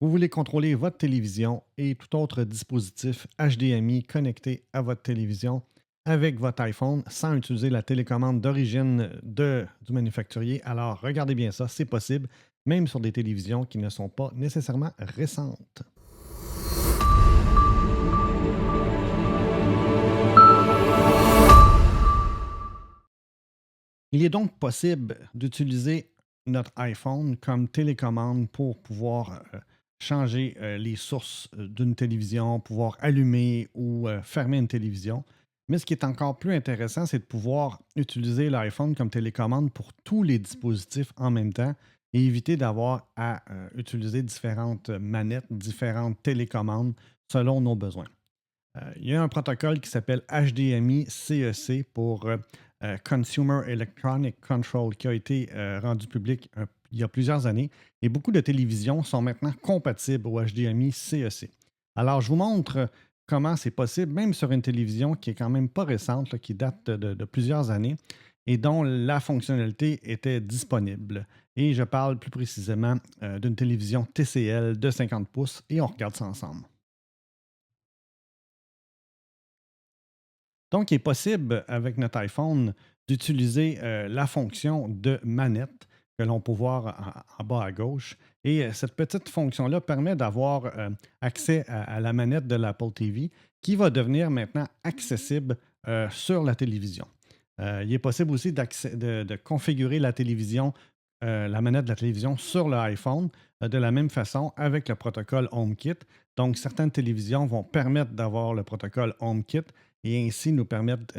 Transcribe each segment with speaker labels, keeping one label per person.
Speaker 1: Vous voulez contrôler votre télévision et tout autre dispositif HDMI connecté à votre télévision avec votre iPhone sans utiliser la télécommande d'origine du manufacturier. Alors, regardez bien ça, c'est possible, même sur des télévisions qui ne sont pas nécessairement récentes. Il est donc possible d'utiliser notre iPhone comme télécommande pour pouvoir changer les sources d'une télévision, pouvoir allumer ou fermer une télévision. Mais ce qui est encore plus intéressant, c'est de pouvoir utiliser l'iPhone comme télécommande pour tous les dispositifs en même temps et éviter d'avoir à utiliser différentes manettes, différentes télécommandes selon nos besoins. Il y a un protocole qui s'appelle HDMI CEC pour Consumer Electronic Control qui a été rendu public il y a plusieurs années et beaucoup de télévisions sont maintenant compatibles au HDMI CEC. Alors, je vous montre comment c'est possible, même sur une télévision qui est quand même pas récente, là, qui date de plusieurs années et dont la fonctionnalité était disponible. Et je parle plus précisément d'une télévision TCL de 50 pouces et on regarde ça ensemble. Donc, il est possible avec notre iPhone d'utiliser la fonction de manette que l'on peut voir en bas à gauche. Et cette petite fonction-là permet d'avoir accès à la manette de l'Apple TV qui va devenir maintenant accessible sur la télévision. Il est possible aussi de configurer la télévision, la manette de la télévision sur l'iPhone de la même façon avec le protocole HomeKit. Donc, certaines télévisions vont permettre d'avoir le protocole HomeKit et ainsi nous permettre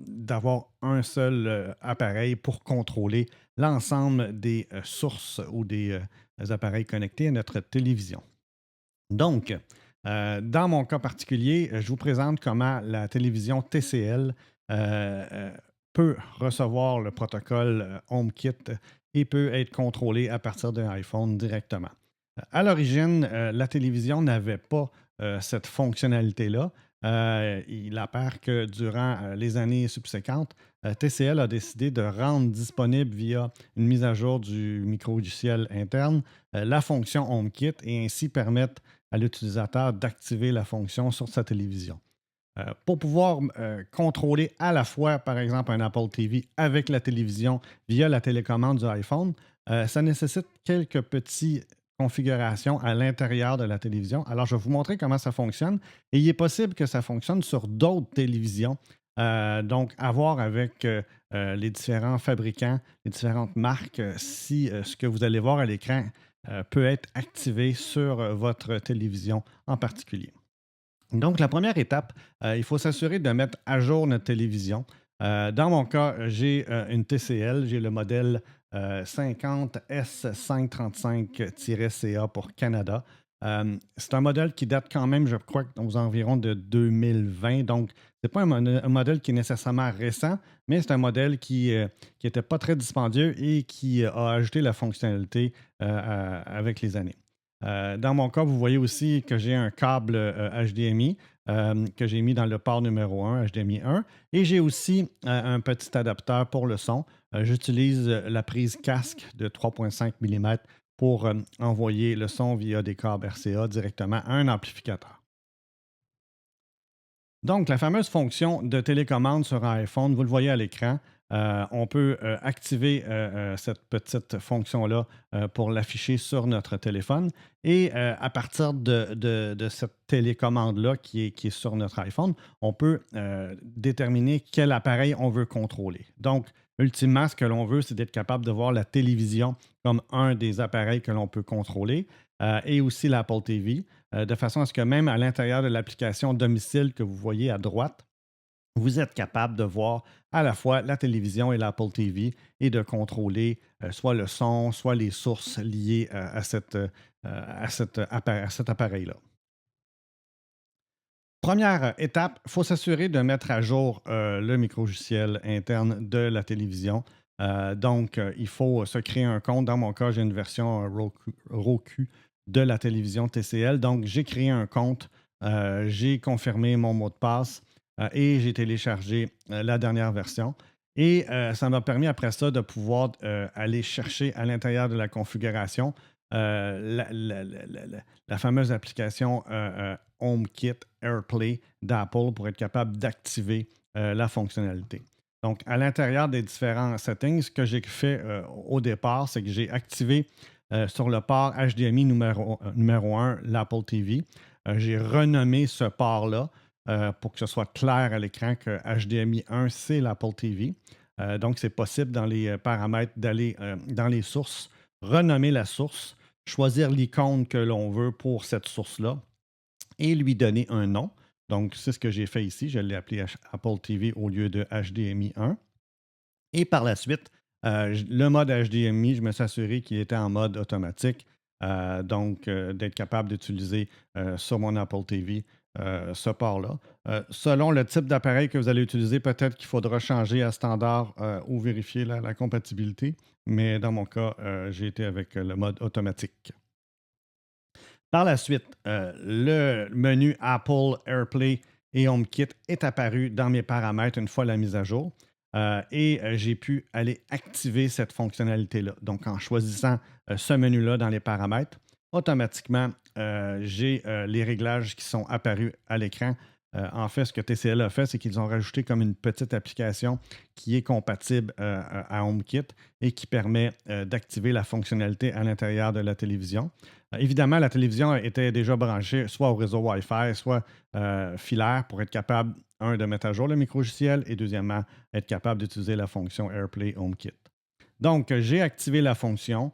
Speaker 1: d'avoir un seul appareil pour contrôler l'ensemble des sources ou des appareils connectés à notre télévision. Donc, dans mon cas particulier, je vous présente comment la télévision TCL peut recevoir le protocole HomeKit et peut être contrôlée à partir d'un iPhone directement. À l'origine, la télévision n'avait pas cette fonctionnalité-là. Il apparaît que durant les années subséquentes, TCL a décidé de rendre disponible via une mise à jour du micro-logiciel interne la fonction HomeKit et ainsi permettre à l'utilisateur d'activer la fonction sur sa télévision. Pour pouvoir contrôler à la fois, par exemple, un Apple TV avec la télévision via la télécommande du iPhone, ça nécessite quelques petites configurations à l'intérieur de la télévision. Alors, je vais vous montrer comment ça fonctionne. Et il est possible que ça fonctionne sur d'autres télévisions. Donc, à voir avec les différents fabricants, les différentes marques, si ce que vous allez voir à l'écran peut être activé sur votre télévision en particulier. Donc, la première étape, il faut s'assurer de mettre à jour notre télévision. Dans mon cas, j'ai une TCL, j'ai le modèle 50S535-CA pour Canada. C'est un modèle qui date quand même, je crois, aux environs de 2020. Donc, ce n'est pas un modèle qui est nécessairement récent, mais c'est un modèle qui n'était pas très dispendieux et qui a ajouté la fonctionnalité avec les années. Dans mon cas, vous voyez aussi que j'ai un câble HDMI que j'ai mis dans le port numéro 1, HDMI 1, et j'ai aussi un petit adapteur pour le son. J'utilise la prise casque de 3,5 mm pour envoyer le son via des câbles RCA directement à un amplificateur. Donc, la fameuse fonction de télécommande sur un iPhone, vous le voyez à l'écran. On peut activer cette petite fonction-là pour l'afficher sur notre téléphone. Et à partir de cette télécommande-là qui est sur notre iPhone, on peut déterminer quel appareil on veut contrôler. Donc, ultimement, ce que l'on veut, c'est d'être capable de voir la télévision comme un des appareils que l'on peut contrôler et aussi l'Apple TV de façon à ce que même à l'intérieur de l'application domicile que vous voyez à droite, vous êtes capable de voir à la fois la télévision et l'Apple TV et de contrôler soit le son, soit les sources liées à cet appareil-là. Première étape, il faut s'assurer de mettre à jour le micro-logiciel interne de la télévision. Donc, il faut se créer un compte. Dans mon cas, j'ai une version Roku de la télévision TCL. Donc, j'ai créé un compte, j'ai confirmé mon mot de passe et j'ai téléchargé la dernière version. Et ça m'a permis après ça de pouvoir aller chercher à l'intérieur de la configuration. la fameuse application HomeKit AirPlay d'Apple pour être capable d'activer la fonctionnalité. Donc, à l'intérieur des différents settings, ce que j'ai fait au départ, c'est que j'ai activé sur le port HDMI numéro 1 l'Apple TV. J'ai renommé ce port-là pour que ce soit clair à l'écran que HDMI 1, c'est l'Apple TV. Donc, c'est possible dans les paramètres d'aller dans les sources, renommer la source, choisir l'icône que l'on veut pour cette source-là et lui donner un nom. Donc, c'est ce que j'ai fait ici. Je l'ai appelé Apple TV au lieu de HDMI 1. Et par la suite, le mode HDMI, je me suis assuré qu'il était en mode automatique. Donc, d'être capable d'utiliser sur mon Apple TV ce port-là. Selon le type d'appareil que vous allez utiliser, peut-être qu'il faudra changer à standard ou vérifier la compatibilité. Mais dans mon cas, j'ai été avec le mode automatique. Par la suite, le menu Apple AirPlay et HomeKit est apparu dans mes paramètres une fois la mise à jour. Et j'ai pu aller activer cette fonctionnalité-là. Donc, en choisissant ce menu-là dans les paramètres, automatiquement, j'ai les réglages qui sont apparus à l'écran. En fait, ce que TCL a fait, c'est qu'ils ont rajouté comme une petite application qui est compatible à HomeKit et qui permet d'activer la fonctionnalité à l'intérieur de la télévision. Évidemment, la télévision était déjà branchée soit au réseau Wi-Fi, soit filaire pour être capable, un, de mettre à jour le micro-logiciel et deuxièmement, être capable d'utiliser la fonction AirPlay HomeKit. Donc, j'ai activé la fonction.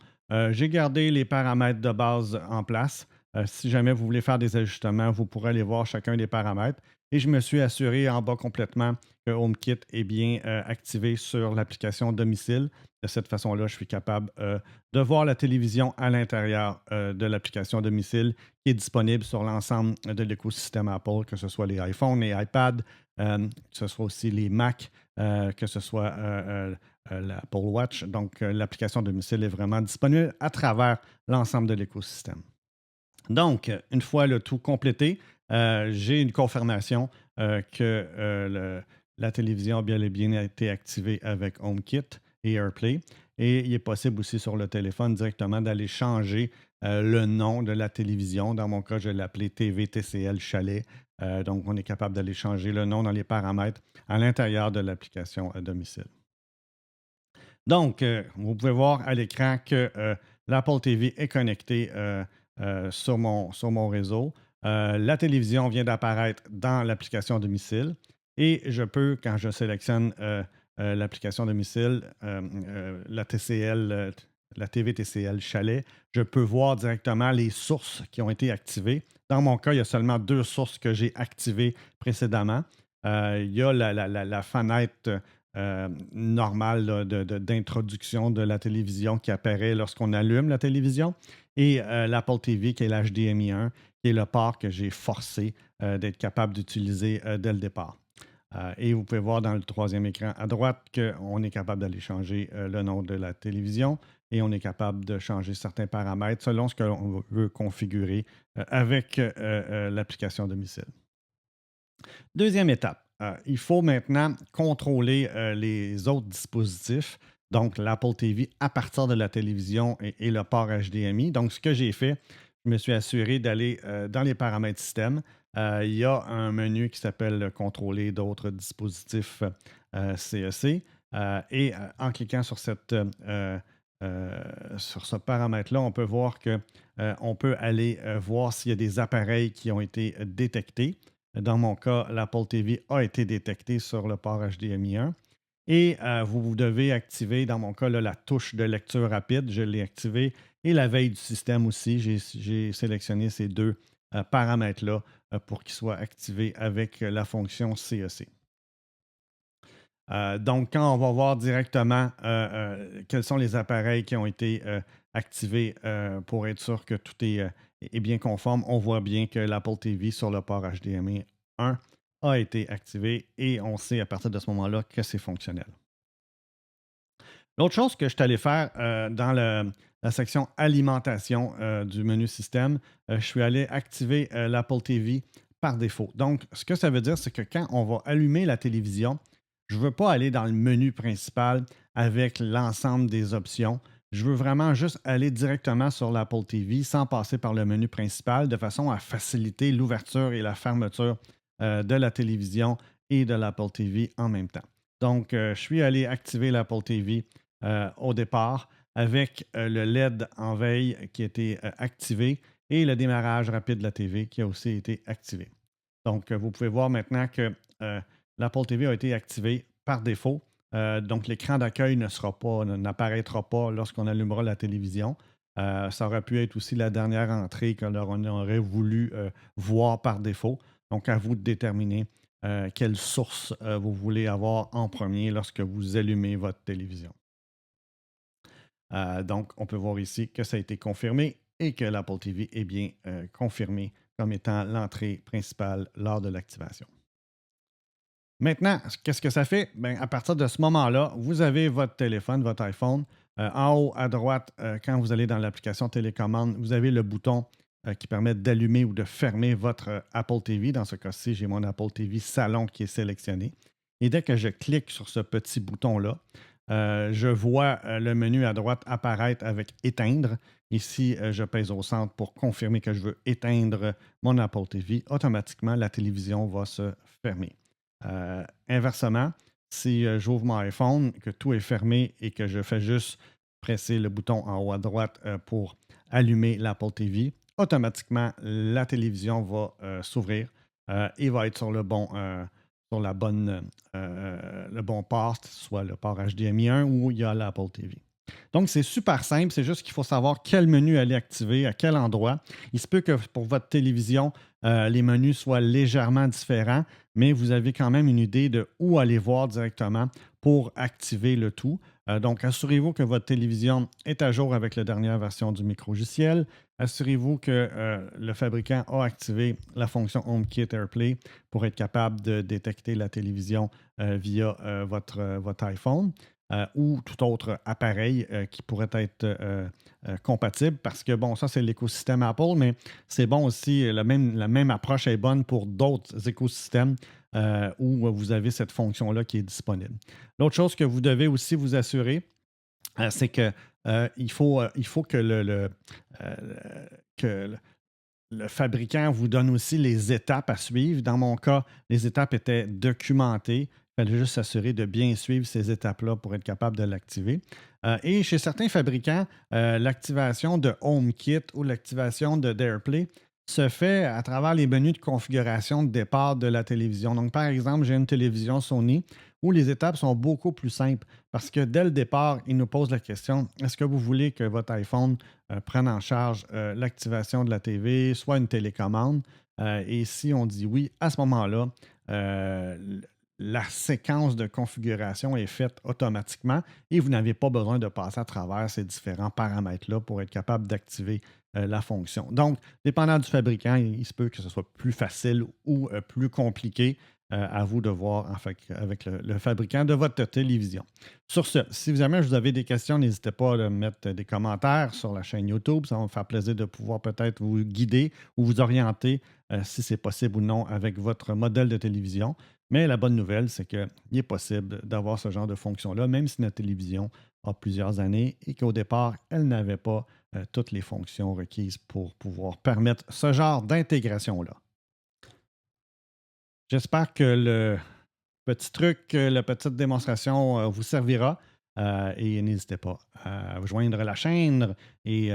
Speaker 1: J'ai gardé les paramètres de base en place. Si jamais vous voulez faire des ajustements, vous pourrez aller voir chacun des paramètres. Et je me suis assuré en bas complètement que HomeKit est bien activé sur l'application domicile. De cette façon-là, je suis capable de voir la télévision à l'intérieur de l'application domicile qui est disponible sur l'ensemble de l'écosystème Apple, que ce soit les iPhones, les iPads, que ce soit aussi les Mac, que ce soit l'Apple Watch. Donc, l'application domicile est vraiment disponible à travers l'ensemble de l'écosystème. Donc, une fois le tout complété, j'ai une confirmation que la télévision a bien et bien été activée avec HomeKit et AirPlay. Et il est possible aussi sur le téléphone directement d'aller changer le nom de la télévision. Dans mon cas, je l'ai appelé TV TCL Chalet. Donc, on est capable d'aller changer le nom dans les paramètres à l'intérieur de l'application à domicile. Donc, vous pouvez voir à l'écran que l'Apple TV est connecté sur mon réseau. La télévision vient d'apparaître dans l'application domicile et je peux, quand je sélectionne l'application domicile, la TV TCL Chalet, je peux voir directement les sources qui ont été activées. Dans mon cas, il y a seulement 2 sources que j'ai activées précédemment. Il y a la fenêtre normale là, d'introduction de la télévision qui apparaît lorsqu'on allume la télévision et l'Apple TV qui est l'HDMI 1, qui est le port que j'ai forcé d'être capable d'utiliser dès le départ. Et vous pouvez voir dans le troisième écran à droite qu'on est capable d'aller changer le nom de la télévision et on est capable de changer certains paramètres selon ce que l'on veut configurer avec l'application domicile. Deuxième étape, il faut maintenant contrôler les autres dispositifs, donc l'Apple TV à partir de la télévision et le port HDMI. Donc, ce que j'ai fait, je me suis assuré d'aller dans les paramètres système. Il y a un menu qui s'appelle Contrôler d'autres dispositifs CEC. Et en cliquant sur sur ce paramètre-là, on peut voir qu'on peut aller voir s'il y a des appareils qui ont été détectés. Dans mon cas, l'Apple TV a été détecté sur le port HDMI 1. Et vous devez activer, dans mon cas, là, la touche de lecture rapide. Je l'ai activée. Et la veille du système aussi, j'ai sélectionné ces 2 paramètres-là pour qu'ils soient activés avec la fonction CEC. Donc, quand on va voir directement quels sont les appareils qui ont été activés pour être sûr que tout est bien conforme, on voit bien que l'Apple TV sur le port HDMI 1 a été activé et on sait à partir de ce moment-là que c'est fonctionnel. L'autre chose que je suis allé faire dans la section alimentation du menu système, je suis allé activer l'Apple TV par défaut. Donc, ce que ça veut dire, c'est que quand on va allumer la télévision, je ne veux pas aller dans le menu principal avec l'ensemble des options. je veux vraiment juste aller directement sur l'Apple TV sans passer par le menu principal de façon à faciliter l'ouverture et la fermeture de la télévision et de l'Apple TV en même temps. Donc, je suis allé activer l'Apple TV au départ avec le LED en veille qui a été activé et le démarrage rapide de la TV qui a aussi été activé. Donc, vous pouvez voir maintenant que l'Apple TV a été activé par défaut. Donc, l'écran d'accueil n'apparaîtra pas lorsqu'on allumera la télévision. Ça aurait pu être aussi la dernière entrée que l'on aurait voulu voir par défaut. Donc, à vous de déterminer quelle source vous voulez avoir en premier lorsque vous allumez votre télévision. Donc, on peut voir ici que ça a été confirmé et que l'Apple TV est bien confirmé comme étant l'entrée principale lors de l'activation. Maintenant, qu'est-ce que ça fait? Bien, à partir de ce moment-là, vous avez votre téléphone, votre iPhone. En haut à droite, quand vous allez dans l'application télécommande, vous avez le bouton qui permet d'allumer ou de fermer votre Apple TV. Dans ce cas-ci, j'ai mon Apple TV Salon qui est sélectionné. Et dès que je clique sur ce petit bouton-là, je vois le menu à droite apparaître avec éteindre. Ici, je pèse au centre pour confirmer que je veux éteindre mon Apple TV. Automatiquement, la télévision va se fermer. Inversement, si j'ouvre mon iPhone, que tout est fermé et que je fais juste presser le bouton en haut à droite pour allumer l'Apple TV, automatiquement, la télévision va s'ouvrir et va être sur sur le bon port, soit le port HDMI 1 où il y a l'Apple TV. Donc, c'est super simple. C'est juste qu'il faut savoir quel menu aller activer, à quel endroit. Il se peut que pour votre télévision, les menus soient légèrement différents, mais vous avez quand même une idée de où aller voir directement pour activer le tout. Donc, assurez-vous que votre télévision est à jour avec la dernière version du micro-logiciel. Assurez-vous que le fabricant a activé la fonction HomeKit AirPlay pour être capable de détecter la télévision via votre iPhone. Ou tout autre appareil qui pourrait être compatible parce que, bon, ça, c'est l'écosystème Apple, mais c'est bon aussi, la même approche est bonne pour d'autres écosystèmes où vous avez cette fonction-là qui est disponible. L'autre chose que vous devez aussi vous assurer, c'est que il faut que euh, que le fabricant vous donne aussi les étapes à suivre. Dans mon cas, les étapes étaient documentées. Il fallait juste s'assurer de bien suivre ces étapes-là pour être capable de l'activer. Et chez certains fabricants, l'activation de HomeKit ou l'activation d'AirPlay se fait à travers les menus de configuration de départ de la télévision. Donc, par exemple, j'ai une télévision Sony où les étapes sont beaucoup plus simples parce que dès le départ, il nous pose la question, est-ce que vous voulez que votre iPhone prenne en charge l'activation de la TV, soit une télécommande? Et si on dit oui, à ce moment-là, la séquence de configuration est faite automatiquement et vous n'avez pas besoin de passer à travers ces différents paramètres-là pour être capable d'activer la fonction. Donc, dépendant du fabricant, il se peut que ce soit plus facile ou plus compliqué. À vous de voir en fait, avec le fabricant de votre télévision. Sur ce, si jamais vous avez des questions, n'hésitez pas à mettre des commentaires sur la chaîne YouTube. Ça va me faire plaisir de pouvoir peut-être vous guider ou vous orienter si c'est possible ou non avec votre modèle de télévision. Mais la bonne nouvelle, c'est qu'il est possible d'avoir ce genre de fonction-là, même si notre télévision a plusieurs années et qu'au départ, elle n'avait pas toutes les fonctions requises pour pouvoir permettre ce genre d'intégration-là. J'espère que le petit truc, la petite démonstration vous servira et n'hésitez pas à rejoindre la chaîne et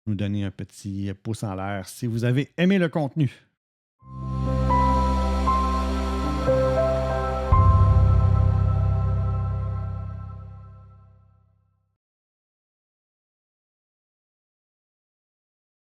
Speaker 1: nous donner un petit pouce en l'air si vous avez aimé le contenu.